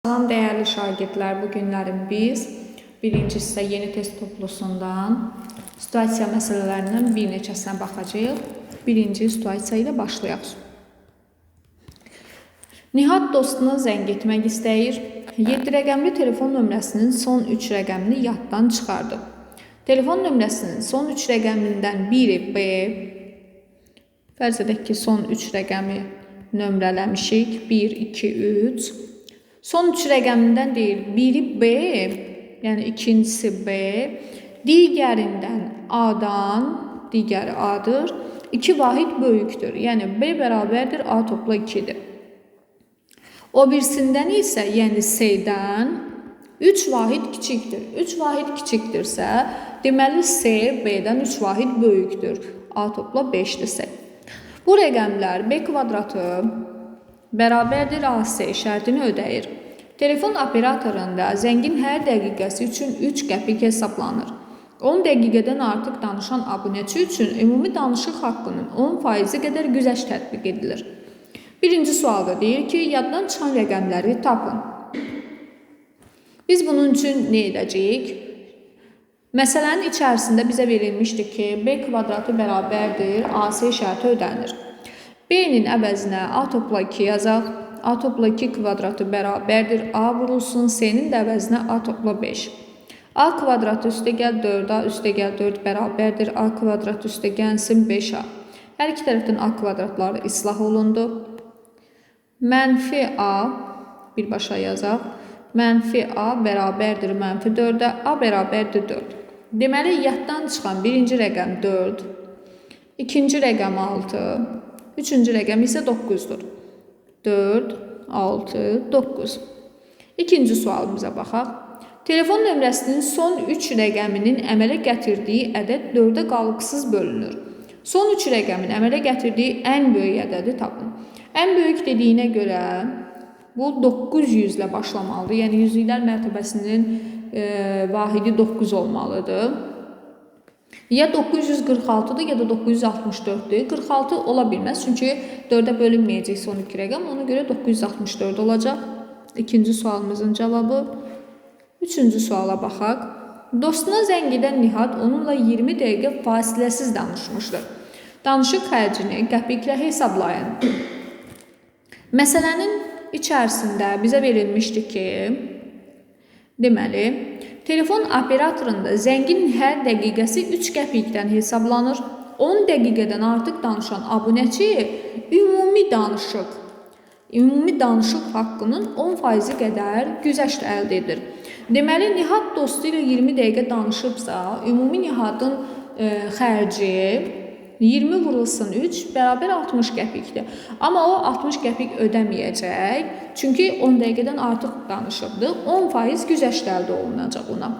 Salam değerli şagirdler, bugünlərin biz birinci hissə yeni test toplusundan situasiya məsələlərindən bir neçəsinə baxacağıq. Birinci situasiya ilə başlayaq. Nihat dostuna zəng etmək istəyir. 7 rəqəmli telefon nömrəsinin son 3 rəqəmini yaddan çıxardı. Telefon nömrəsinin son 3 rəqəmindən biri B. Fərz edək ki, son 3 rəqəmi nömrələmişik. 1, 2, 3. Son 3 rəqəmindən deyil, biri B, yəni ikincisi B, digərindən A-dan, digəri A-dır, 2 vahid böyükdür, yəni B bərabərdir A topla 2-dir. O birisindən isə, yəni C-dən 3 vahid kiçikdir. 3 vahid kiçikdirsə, deməli C B-dən 3 vahid böyükdür. A topla 5-dir. Bu rəqəmlər B kvadratı bərabərdir AC şərtini ödəyir. Telefon operatorunda zəngin hər dəqiqəsi üçün 3 qəpik hesablanır. 10 dəqiqədən artıq danışan abunəçi üçün ümumi danışıq haqqının 10% qədər güzəşt tətbiq edilir. Birinci sualda deyir ki, yaddan çıxan rəqəmləri tapın. Biz bunun üçün nə edəcəyik? Məsələnin içərisində bizə verilmişdir ki, B kvadratı bərabərdir, AC şərti ödənir. B-nin əvəzinə A topla 2 yazaq. A topla 2 kvadratı bərabərdir. A vurulsun. C-nin də əvəzinə A topla 5. A kvadratı üstəgəl 4A üstəgəl 4 bərabərdir. A kvadratı üstəgəlsin 5A. Hər iki tərəfdən A kvadratları islah olundu. Mənfi A birbaşa yazaq. Mənfi A bərabərdir mənfi 4-ə. A bərabərdir 4. Deməli, yaddan çıxan birinci rəqəm 4, ikinci rəqəm 6, üçüncü rəqəm isə 9-dur. 4, 6, 9. İkinci sualımıza baxaq. Telefon nömrəsinin son 3 rəqəminin əmələ gətirdiyi ədəd 4-ə qalıqsız bölünür. Son 3 rəqəmin əmələ gətirdiyi ən böyük ədədi tapın. Ən böyük dediyinə görə bu 900 ilə başlamalıdır. Yəni, yüzlüklər mərtəbəsinin vahidi 9 olmalıdır. Ya 946-dır, ya da 964-dür. 46 ola bilməz, çünki 4-ə bölünməyəcək son 2 rəqəm. Ona görə 964 olacaq. İkinci sualımızın cavabı. Üçüncü suala baxaq. Dostuna zəng edən Nihat onunla 20 dəqiqə fasiləsiz danışmışdır. Danışıq xərcini qəpiklə hesablayın. Məsələnin içərisində bizə verilmişdir ki, deməli, telefon operatorunda zəngin hər dəqiqəsi 3 qəpikdən hesablanır. 10 dəqiqədən artıq danışan abunəçi ümumi danışıq haqqının 10% qədər güzəşt əldə edir. Deməli, Nihat dostu ilə 20 dəqiqə danışıbsa, ümumi Nihatın xərci 20 vurulsun 3 bərabər 60 qəpikdir. Amma o 60 qəpik ödəməyəcək. Çünki 10 dəqiqədən artıq danışıbdır. 10% güzəşt əldə olunacaq ona.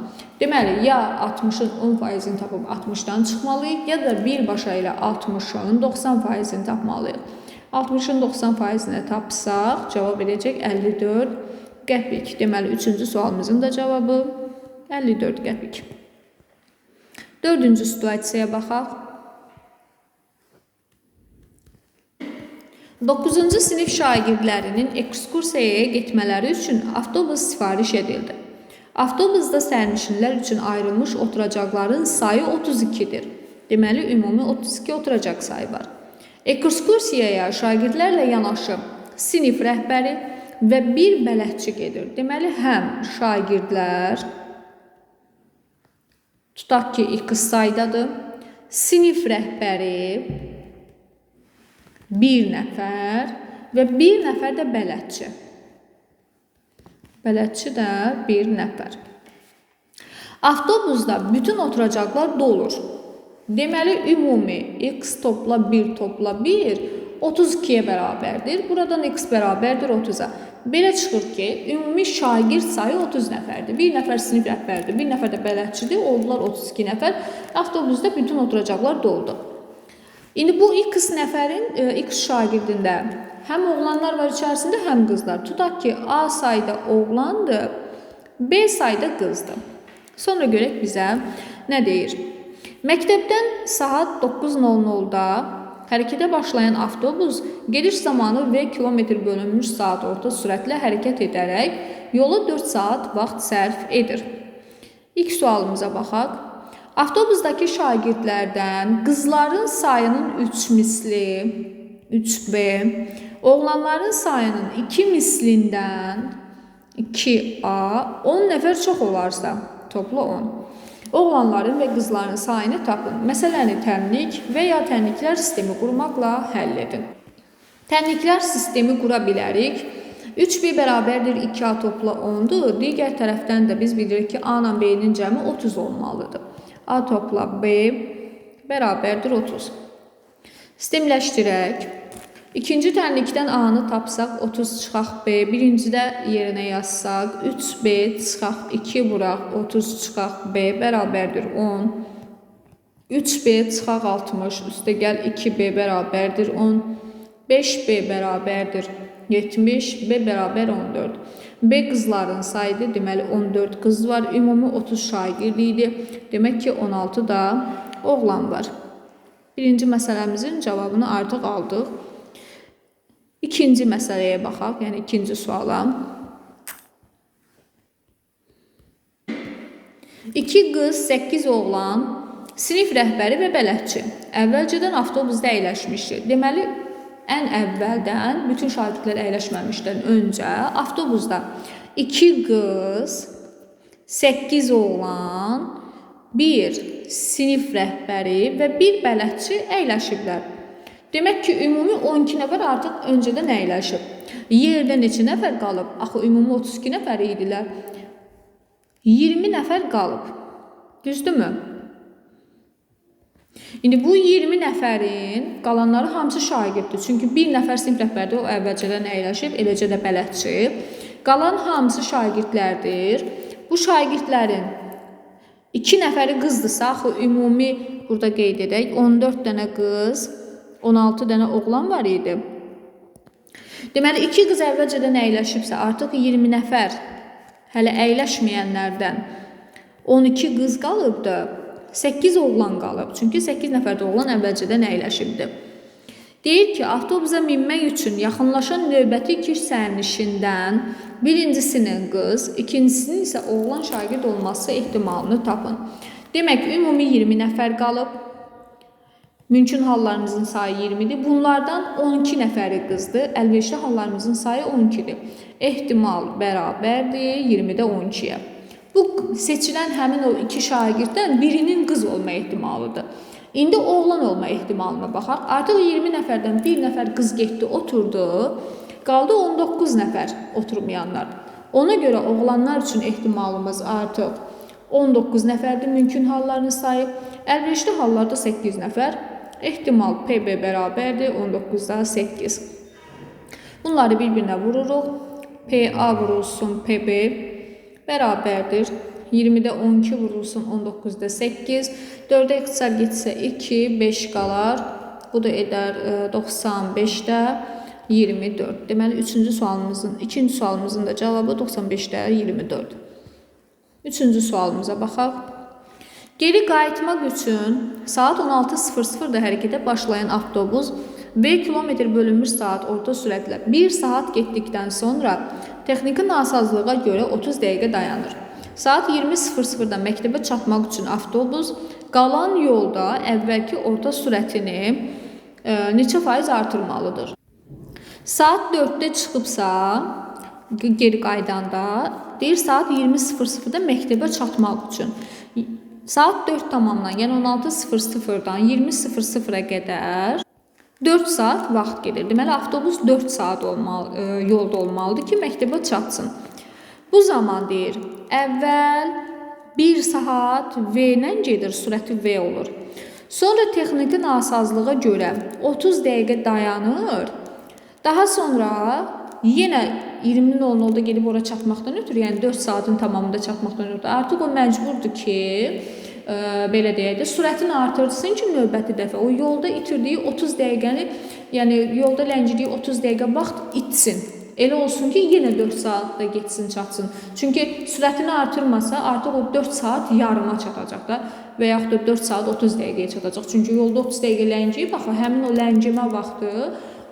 Deməli, ya 60-ın 10%-ni tapıb 60-dan çıxmalıyıq, ya da birbaşa ilə 60-ın 90%-ni tapmalıyıq. 60-ın 90%-ni tapsaq, cavab edəcək 54 qəpik. Deməli, üçüncü sualımızın da cavabı 54 qəpik. Dördüncü situasiyaya baxaq. 9-cu sinif şagirdlərinin ekskursiyaya getmələri üçün avtobus sifariş edildi. Avtobusda sərnişinlər üçün ayrılmış oturacaqların sayı 32-dir. Deməli, ümumi 32 oturacaq sayı var. Ekskursiyaya şagirdlərlə yanaşı sinif rəhbəri və bir bələdçi gedir. Deməli, həm şagirdlər, tutaq ki, x saydadır, sinif rəhbəri, bir nəfər və bir nəfər də bələdçi. Bələdçi də bir nəfər. Avtobusda bütün oturacaqlar dolur. Deməli, ümumi x topla 1 topla 1 32-yə bərabərdir. Buradan x bərabərdir 30-a. Belə çıxır ki, ümumi şagird sayı 30 nəfərdir. Bir nəfər sinif rəhbəridir, bir nəfər də bələdçidir. Oldular 32 nəfər. Avtobusda bütün oturacaqlar doldu. İndi bu x nəfərin, x şagirdində həm oğlanlar var içərisində, həm qızlar. Tutaq ki, A sayda oğlandır, B sayda qızdır. Sonra görək bizə nə deyir? Məktəbdən saat 9:00-da hərəkətə başlayan avtobus gediş zamanı V km bölünmüş saat orta sürətlə hərəkət edərək yola 4 saat vaxt sərf edir. İlk sualımıza baxaq. Avtobusdakı şagirdlərdən qızların sayının 3 misli, 3B, oğlanların sayının 2 mislindən 2A, 10 nəfər çox olarsa, topla 10. Oğlanların və qızların sayını tapın. Məsələni tənlik və ya tənliklər sistemi qurmaqla həll edin. Tənliklər sistemi qura bilərik. 3B bərabərdir 2A topla 10'dur. Digər tərəfdən də biz bilirik ki, A ilə B-nin cəmi 30 olmalıdır. A topla B bərabərdir 30. Sistemləşdirək. İkinci tənlikdən A-nı tapsaq 30 çıxaq B. Birincidə yerinə yazsaq 3B çıxaq 2 vuraq 30 çıxaq B bərabərdir 10. 3B çıxaq 60 üstə gəl 2B bərabərdir 10. 5B bərabərdir 70, B bərabər 14. B qızların sayıdır, deməli 14 qız var, ümumi 30 şagird idi. Demək ki 16 da oğlan var. Birinci məsələmizin cavabını artıq aldıq. İkinci məsələyə baxaq, yəni ikinci suala. 2 qız, 8 oğlan, sinif rəhbəri və bələdçi əvvəlcədən avtobusda əyləşmişdir. Deməli, ən əvvəldən bütün şagirdlər əyləşməmişdən öncə avtobusda 2 qız, 8 oğlan, 1 sinif rəhbəri və 1 bələdçi əyləşiblər. Demək ki, ümumi 12 nəfər artıq öncədən əyləşib. Yerdə neçə nəfər qalıb? Axı, ümumi 32 nəfər idilər. 20 nəfər qalıb. Düzdürmü? İndi bu 20 nəfərin qalanları hamısı şagirddir. Çünki 1 nəfər sinif rəhbərdir, o əvvəlcədən əyləşib, eləcə də bələdçi. Qalan hamısı şagirdlərdir. Bu şagirdlərin 2 nəfəri qızdırsa, axı, ümumi burada qeyd edək, 14 dənə qız, 16 dənə oğlan var idi. Deməli, 2 qız əvvəlcədən əyləşibsə, artıq 20 nəfər hələ əyləşməyənlərdən 12 qız qalıbdı, 8 oğlan qalıb. Çünki 8 nəfər də oğlan əvvəlcədən əyləşibdi. Deyir ki, avtobusa minmək üçün yaxınlaşan növbəti 2 sərnişindən birincisinin qız, ikincisinin isə oğlan şagird olması ehtimalını tapın. Demək, ümumi 20 nəfər qalıb. Mümkün hallarımızın sayı 20'dir. Bunlardan 12 nəfəri qızdır. Əlverişli hallarımızın sayı 12'dir. Ehtimal bərabərdir 20'də 12'yə. Bu seçilən həmin o 2 şagirddən birinin qız olma ehtimalıdır. İndi oğlan olma ehtimalına baxaq. Artıq 20 nəfərdən 1 nəfər qız getdi, oturdu. Qaldı 19 nəfər oturmayanlar. Ona görə oğlanlar üçün ehtimalımız artıq 19 nəfərdir mümkün hallarını sayıb. Əlverişli hallarda 8 nəfər. Ehtimal PB bərabərdir 19'da 8. Bunları bir-birinə vururuq. PA vurulsun PB bərabərdir 20'də 12 vurulsun 19'da 8. 4'ə ixtisar getsə 2, 5 qalar. Bu da edər 95'də 24. Deməli, ikinci sualımızın da cavabı 95'də 24. Üçüncü sualımıza baxaq. Geri qayıtmaq üçün saat 16:00-da hərəkətə başlayan avtobus 1 km bölünmüş saat orta sürətlə 1 saat getdikdən sonra texniki nasazlığa görə 30 dəqiqə dayanır. Saat 20:00-da məktəbə çatmaq üçün avtobus qalan yolda əvvəlki orta sürətini neçə faiz artırmalıdır? Saat 4'də çıxıbsa, geri qaydanda deyir saat 20:00-da məktəbə çatmaq üçün. Saat 4 tamamdan, yəni 16:00-dan 20:00-a qədər 4 saat vaxt gedir. Deməli, avtobus 4 saat yolda olmalıdır ki, məktəbə çatsın. Bu zaman deyir, əvvəl 1 saat V-lə gedir, sürəti V olur. Sonra texniki nasazlığa görə 30 dəqiqə dayanır. Daha sonra yenə 20:00-da gedib ora çatmaqdan ötürü, yəni 4 saatın tamamında çatmaqdan ötürü artıq o məcburdur ki, belə deyək də, sürətini artırsın ki, növbəti dəfə o yolda itirdiyi 30 dəqiqəni, yəni yolda ləngidiyi 30 dəqiqə vaxt itsin. Elə olsun ki, yenə 4 saatda getsin, çatsın. Çünki sürətini artırmasa, artıq o 4 saat yarıma çatacaq da və yaxud da 4 saat 30 dəqiqəyə çatacaq. Çünki yolda 30 dəqiqə ləngiyib, axı həmin o ləngimə vaxtı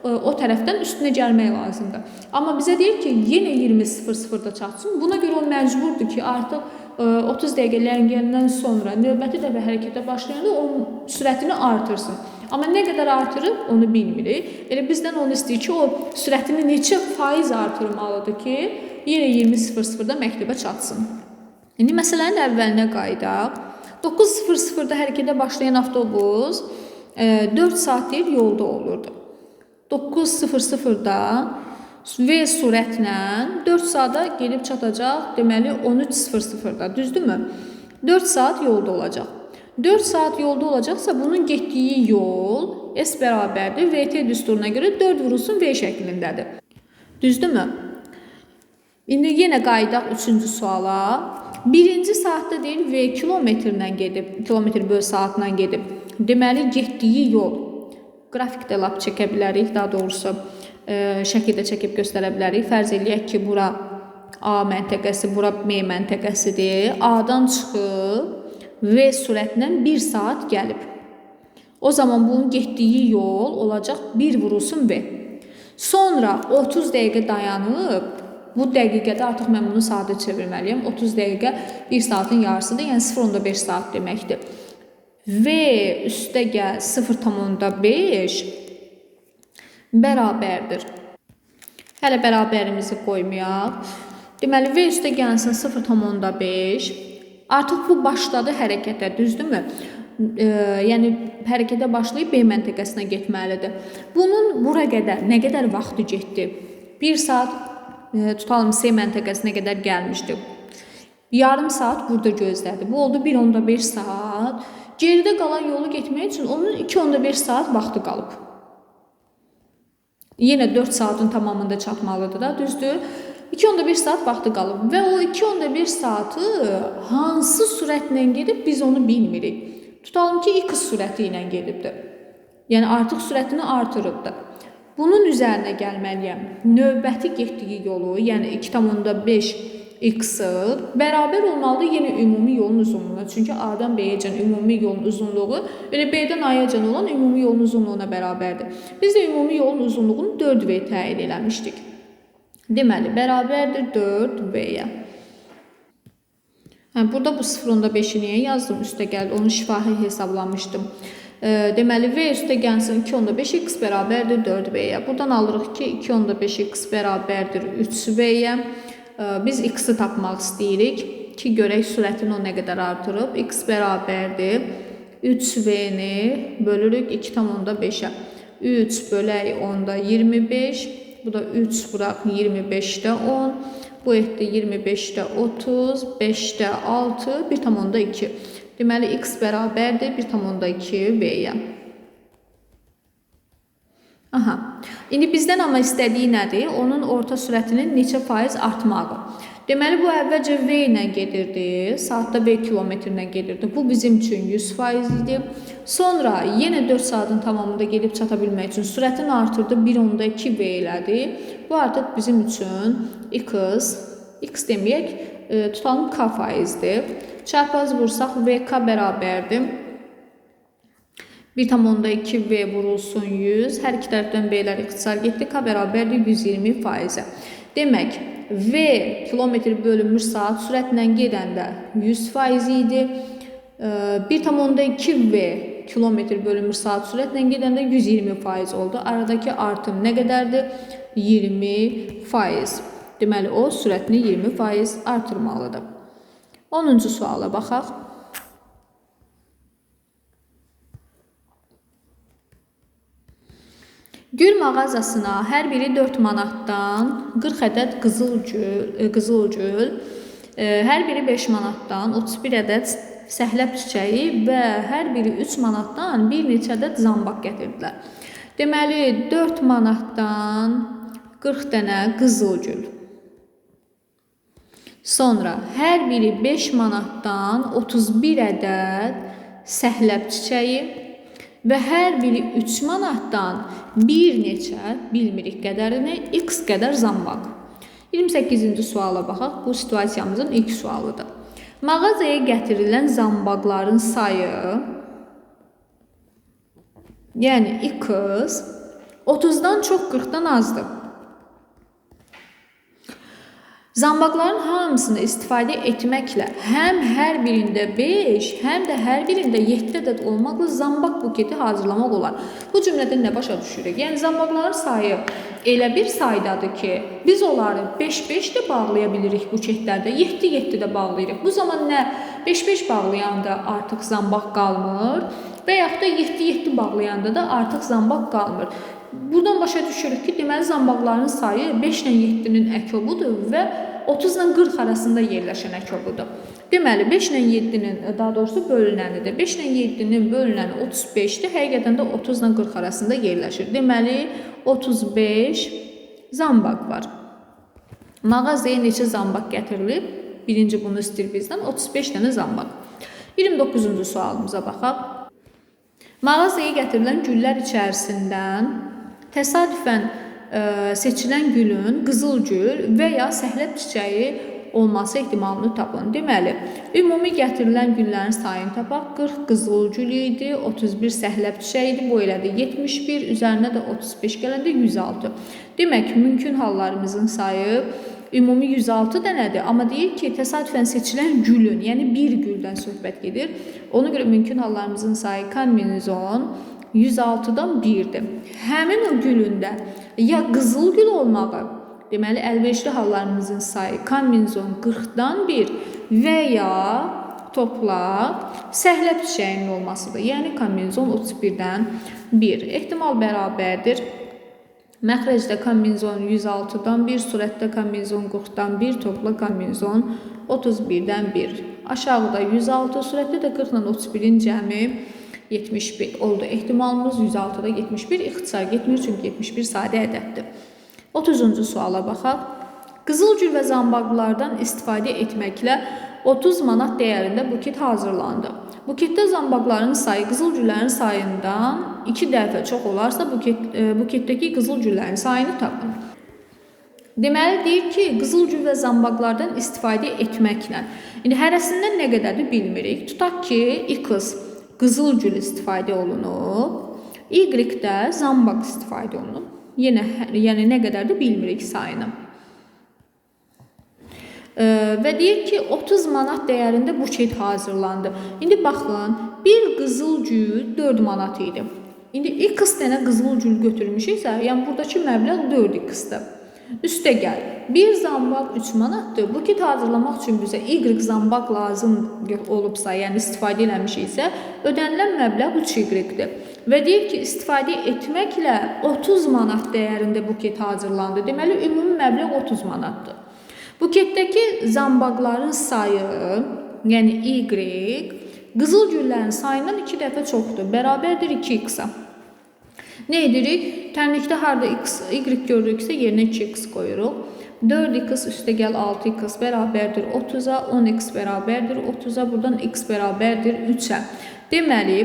o tərəfdən üstünə gəlmək lazımdır. Amma bizə deyir ki, yenə 20:00-da çatsın. Buna görə o məcburdur ki, artıq 30 dəqiqə ləngiyəndən sonra növbəti dəfə hərəkətə başlayanda o sürətini artırsın. Amma nə qədər artırıb onu bilmirik. Elə bizdən onu istəyir ki, o sürətini neçə faiz artırmalıdır ki, yenə 20:00-da məktəbə çatsın. İndi məsələnin əvvəlinə qayıdaq. 9:00-da hərəkətə başlayan avtobus 4 saat deyil yolda olurdu. 9:00-da V sürətlə 4 saata gedib çatacaq, deməli 13:00-da, düzdürmü? 4 saat yolda olacaq. 4 saat yolda olacaqsa bunun getdiyi yol S bərabərdir VT düsturuna görə 4 vurulsun V şəklindədir. Düzdürmü? İndi yenə qayıdaq 3-cü suala. Birinci saatda deyil V kilometrlə gedib, kilometr bölü saatla gedib. Deməli getdiyi yol qrafikdə lap çəkə bilərik, daha doğrusu şəkildə çəkib göstərə bilərik. Fərz eləyək ki, bura A məntəqəsi, bura M məntəqəsidir. A-dan çıxıb V sürətlə 1 saat gəlib. O zaman bunun getdiyi yol olacaq 1 vurulsun V. Sonra 30 dəqiqə dayanıb, bu dəqiqədə artıq mən bunu saata çevirməliyəm. 30 dəqiqə 1 saatın yarısıdır, yəni 0,5 saat deməkdir. V üstə gəl 0,5 bərabərdir. Hələ bərabərimizi qoymayaq. Deməli, V üstə gəlsin 0,5. Artıq bu başladı hərəkətə, düzdürmü? Yəni, hərəkətə başlayıb B məntəqəsinə getməlidir. Bunun bura qədər, nə qədər vaxtı getdi? 1 saat, tutalım C məntəqəsinə qədər gəlmişdi. Yarım saat burada gözlədi. Bu oldu 1,5 saat. Geridə qalan yolu getmək üçün onun 2,5 saat vaxtı qalıb. Yenə 4 saatın tamamında çatmalıdır da, düzdür? 2,5 saat vaxtı qalıb və o 2,5 saatı hansı sürətlə gedib biz onu bilmirik. Tutalım ki, X sürəti ilə gedibdir. Yəni artıq sürətini artırıbdır. Bunun üzərinə gəlməliyəm. Növbəti getdiyi yolu, yəni 2,5 X-ı bərabər olmalıdır yenə ümumi yolun uzunluğuna. Çünki A-dan B-yə ümumi yolun uzunluğu elə B-dən A-ya olan ümumi yolun uzunluğuna bərabərdir. Biz də ümumi yolun uzunluğunu 4V təyin eləmişdik. Deməli, bərabərdir 4V-yə. Burada bu 0,5-i niyə yazdım? Üstə gəldi, onu şifahi hesablamışdım. Deməli, V üstə gəlsin 2,5X bərabərdir 4V-yə. Buradan alırıq ki, 2,5X bərabərdir 3V-yə. Biz X-i tapmaq istəyirik ki, görək sürətini o nə qədər artırıb. X bərabərdir 3V-ni bölürük 2,5-ə. 3 bölək 10-da 25. Bu da 3 bıraq 25-də 10. Bu etdi 25-də 30. 5-də 6. 1,2. Deməli, X bərabərdir 1,2V-yə. Aha. İndi bizdən amma istədiyi nədir? Onun orta sürətinin neçə faiz artmağı. Deməli, bu əvvəlcə V ilə gedirdi. Saatda V kilometrlə gedirdi. Bu bizim üçün 100% idi. Sonra yenə 4 saatin tamamında gedib çata bilmək üçün sürətini artırdı. 1,2V elədi. Bu artıq bizim üçün X deməyək, tutalım K faizdir. Çarpaz vursaq VK bərabərdir 1,2V vurulsun 100. Hər iki tərəfdən V'lər ixtisar getdi. K bərabərdir 120%. Demək, V kilometr bölünmüş saat sürətlə gedəndə 100% idi. 1,2V kilometr bölünmüş saat sürətlə gedəndə 120% oldu. Aradakı artım nə qədərdir? 20%. Deməli, o sürətini 20% artırmalıdır. 10-cu suala baxaq. Gül mağazasına hər biri 4 manatdan 40 ədəd qızılgül, hər biri 5 manatdan 31 ədəd səhləb çiçəyi və hər biri 3 manatdan bir neçə ədəd zambaq gətirdilər. Deməli, 4 manatdan 40 dənə qızılgül. Sonra hər biri 5 manatdan 31 ədəd səhləb çiçəyi və hər biri 3 manatdan bir neçə, bilmirik qədərini, X qədər zambaq. 28-ci suala baxaq. Bu situasiyamızın ilk sualıdır. Mağazaya gətirilən zambaqların sayı, yəni X 30-dan çox, 40-dan azdır. Zambaqların hamısını istifadə etməklə həm hər birində 5, həm də hər birində 7 ədəd olmaqla zambaq buketi hazırlamaq olar. Bu cümlədən nə başa düşürük? Yəni zambaqların sayı elə bir saydadır ki, biz onları 5-5 də bağlaya bilirik buketlərdə, 7-7 də bağlayırıq. Bu zaman nə 5-5 bağlayanda artıq zambaq qalmır və yaxud da 7-7 bağlayanda da artıq zambaq qalmır. Buradan başa düşürük ki, deməli zambaqların sayı 5 ilə 7-nin əkobudur və 30 ilə 40 arasında yerləşən əkobudur. Deməli 5 ilə 7-nin, daha doğrusu bölünənidir. 5 ilə 7-nin bölünəni 35-dir. Həqiqətən də 30 ilə 40 arasında yerləşir. Deməli 35 zambaq var. Mağazaya neçə zambaq gətirilib? Birinci bunu istəyir bizdən 35 dənə zambaq. 29-cu sualımıza baxaq. Mağazaya gətirilən güllər içərisindən təsadüfən seçilən gülün qızıl gül və ya səhləb çiçəyi olması ehtimalını tapın. Deməli, ümumi gətirilən güllərin sayını tapaq. 40 qızıl gül idi, 31 səhləb çiçəyi idi, bu elədi 71, üzərinə də 35 gələndə 106. Demək, mümkün hallarımızın sayı ümumi 106 dənədir, amma deyir ki, təsadüfən seçilən gülün, yəni bir güldən söhbət gedir. Ona görə mümkün hallarımızın sayı kombinezon 106-dan 1-dir. Həmin o gülündə ya qızıl gül olmağı, deməli əlverişli hallarımızın sayı kombinezon 40-dan 1 və ya toplaq səhləb çiçəyinin olmasıdır. Yəni kombinezon 31-dən 1. Ehtimal bərabərdir. Məxrəcdə kombinezon 106-dan 1, surətdə kombinezon 40-dan 1, topla kombinezon 31-dən 1. Aşağıda 106, surətdə də 40 ilə 31-in cəmi 71 oldu. Ehtimalımız 106-da 71 ixtisar getmir, çünki 71 sadə ədəddir. 30-cu suala baxaq. Qızıl gül və zambaqlardan istifadə etməklə 30 manat dəyərində buket hazırlandı. Buketdə zambaqların sayı qızıl güllərin sayından 2 dəfə çox olarsa buketdəki qızıl güllərin sayını tapın. Deməli deyir ki, qızıl gül və zambaqlardan istifadə etməklə. İndi hərəsindən nə qədərdir bilmirik. Tutaq ki, X qızıl gül istifadə olunub, Y-də zambaq istifadə olunub. Yəni nə qədərdir bilmirik sayını. Və deyir ki, 30 manat dəyərində buket hazırlandı. İndi baxın, bir qızıl gül 4 manat idi. İndi X dənə qızıl gül götürmüşüksə, yəni buradakı məbləğ 4X-dir. Üstə gəl, bir zambaq 3 manatdır. Buket hazırlamaq üçün bizə Y zambaq lazım olubsa, yəni istifadə eləmişiksə, ödənilən məbləğ 3Y-dir. Və deyir ki, istifadə etməklə 30 manat dəyərində buket hazırlandı. Deməli, ümumi məbləğ 30 manatdır. Buketdəki zambaqların sayı, yəni Y, qızıl güllərin sayından 2 dəfə çoxdur. Bərabərdir 2X-a. Nə edirik? Tənlikdə harada Y görürüksə, yerinə 2X qoyuruq. 4X üstə gəl 6X bərabərdir 30-a, 10X bərabərdir 30-a, buradan X bərabərdir 3-ə. Deməli,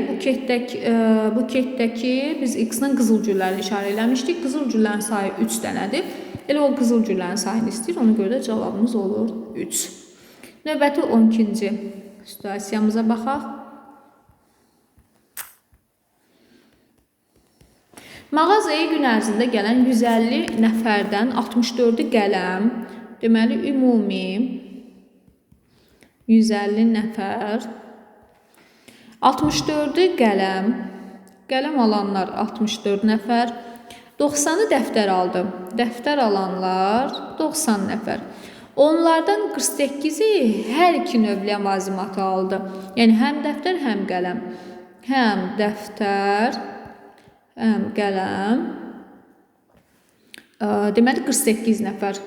buketdəki biz X-dən qızıl gülləri işarə eləmişdik. Qızıl güllərin sayı 3 dənədir. Elə o qızıl güllərin sayını istəyir, ona görə də cavabımız olur 3. Növbəti 12-ci situasiyamıza baxaq. Mağazaya gün ərzində gələn 150 nəfərdən 64-ü qələm, deməli ümumi 150 nəfər, 64-ü qələm alanlar 64 nəfər, 90-ı dəftər aldı. Dəftər alanlar 90 nəfər. Onlardan 48-i hər iki növ ləvazimatı aldı. Yəni həm dəftər, həm qələm. Həm dəftər, həm qələm. Deməli 48 nəfər.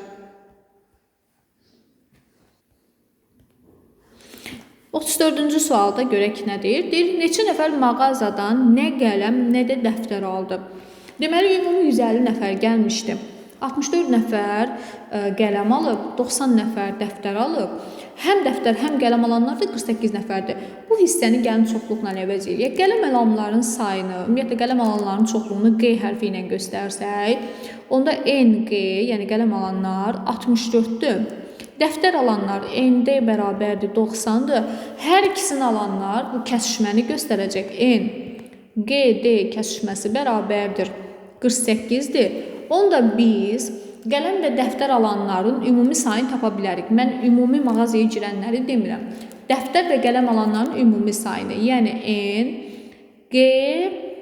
34-cü sualda görək nə deyir? Deyir, neçə nəfər mağazadan nə qələm, nə də dəftər aldı? Deməli, ümumi 150 nəfər gəlmişdi. 64 nəfər qələm alıb, 90 nəfər dəftər alıb. Həm dəftər, həm qələm alanlar da 48 nəfərdir. Bu hissəni gəlin çoxluqla əvəz eləyək. Qələm alanların sayını, ümumiyyətlə qələm alanların çoxluğunu Q hərfi ilə göstərsək, onda NQ, yəni qələm alanlar 64-dür. Dəftər alanlar ND bərabərdir 90-dır. Hər ikisini alanlar bu kəsişməni göstərəcək. N, GD kəsişməsi bərabərdir 48-dir. Onda biz qələm və dəftər alanların ümumi sayını tapa bilərik. Mən ümumi mağazaya girənləri demirəm. Dəftər və qələm alanların ümumi sayını, yəni N, G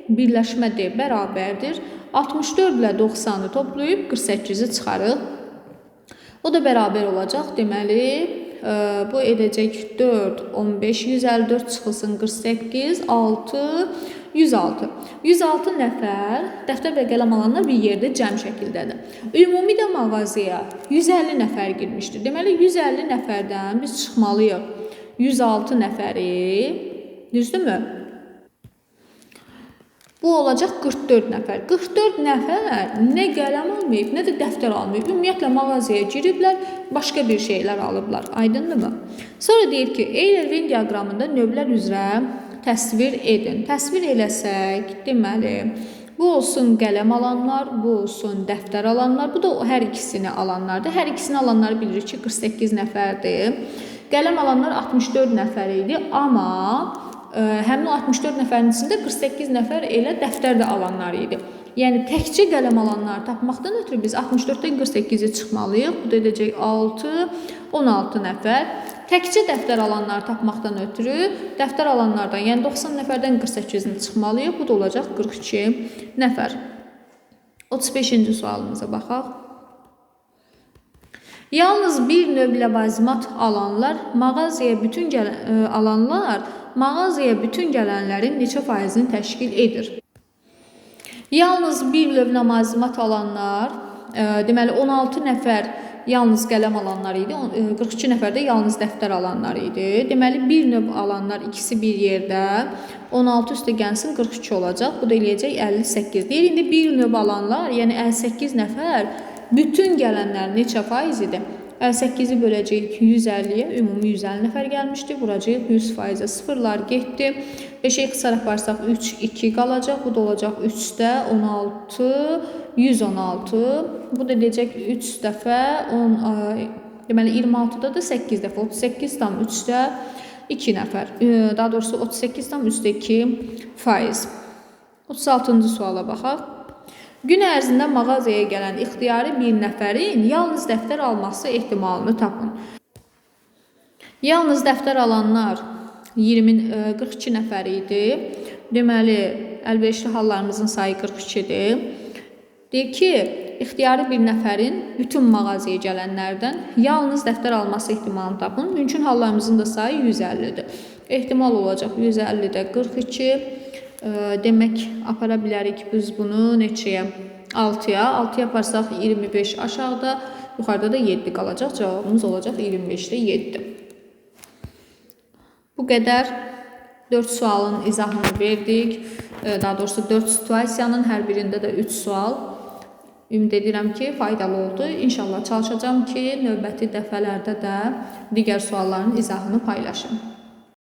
birləşmə D bərabərdir. 64 ilə 90-ı toplayıb 48-i çıxarıq. O da bərabər olacaq. Deməli, bu edəcək 4, 15, 154 çıxılsın 48, 6, 106. 106 nəfər dəftər və qələm alanlar bir yerdə cəm şəkildədir. Ümumi də mağazaya 150 nəfər girmişdir. Deməli, 150 nəfərdən biz çıxmalıyıq 106 nəfəri, düzdürmü? Bu olacaq 44 nəfər. 44 nəfər nə qələm almayıb, nə də dəftər almayıb. Ümumiyyətlə mağazaya giriblər, başqa bir şeylər alıblar. Aydındırmı? Sonra deyir ki, Eyler-Venn diaqramında növlər üzrə təsvir edin. Təsvir eləsək, deməli, bu olsun qələm alanlar, bu olsun dəftər alanlar, bu da hər ikisini alanlardır. Hər ikisini alanları bilirik ki, 48 nəfərdir. Qələm alanlar 64 nəfər idi, amma həmin o 64 nəfərin içində 48 nəfər elə dəftər də alanlar idi. Yəni, təkcə qələm alanları tapmaqdan ötürü biz 64-dən 48-i çıxmalıyıq. Bu da edəcək 6, 16 nəfər. Təkcə dəftər alanları tapmaqdan ötürü dəftər alanlardan, yəni 90 nəfərdən 48-ni çıxmalıyıq. Bu da olacaq 42 nəfər. 35-ci sualımıza baxaq. Yalnız bir növ ləvazimat alanlar mağazaya bütün gələnlərin neçə faizini təşkil edir? Yalnız bir növ ləvazimat alanlar, deməli 16 nəfər yalnız qələm alanlar idi, 42 nəfər də yalnız dəftər alanlar idi. Deməli, bir növ alanlar ikisi bir yerdə, 16 üstə gəlsin 42 olacaq, bu da eləyəcək 58. Deyir, indi bir növ alanlar, yəni 58 nəfər, bütün gələnlər neçə faizidir? 58-i böləcəyik 150-yə, ümumi 150 nəfər gəlmişdi. Vuracaq 100%-ə, sıfırlar getdi. 5-ə ixtisar aparsaq 3, 2 qalacaq. Bu da olacaq 3-də 16, 116. Bu da edəcək 3 dəfə, deməli 26-da da 8 dəfə, 38 tam 3-də 2 nəfər. Daha doğrusu 38 tam 3-də 2%. 36-cı suala baxaq. Gün ərzində mağazaya gələn ixtiyari bir nəfərin yalnız dəftər alması ehtimalını tapın. Yalnız dəftər alanlar 42 nəfər idi. Deməli, əlverişli hallarımızın sayı 42-dir. Deyir ki, ixtiyari bir nəfərin bütün mağazaya gələnlərdən yalnız dəftər alması ehtimalını tapın. Mümkün hallarımızın da sayı 150-dir. Ehtimal olacaq 150-də 42. Demək, apara bilərik biz bunu neçəyə? 6-ya. 6-ya aparsaq 25 aşağıda, yuxarıda da 7 qalacaq. Cavabımız olacaq 25-də 7. Bu qədər 4 sualın izahını verdik. Daha doğrusu 4 situasiyanın hər birində də 3 sual. Ümid edirəm ki, faydalı oldu. İnşallah çalışacağım ki, növbəti dəfələrdə də digər sualların izahını paylaşım.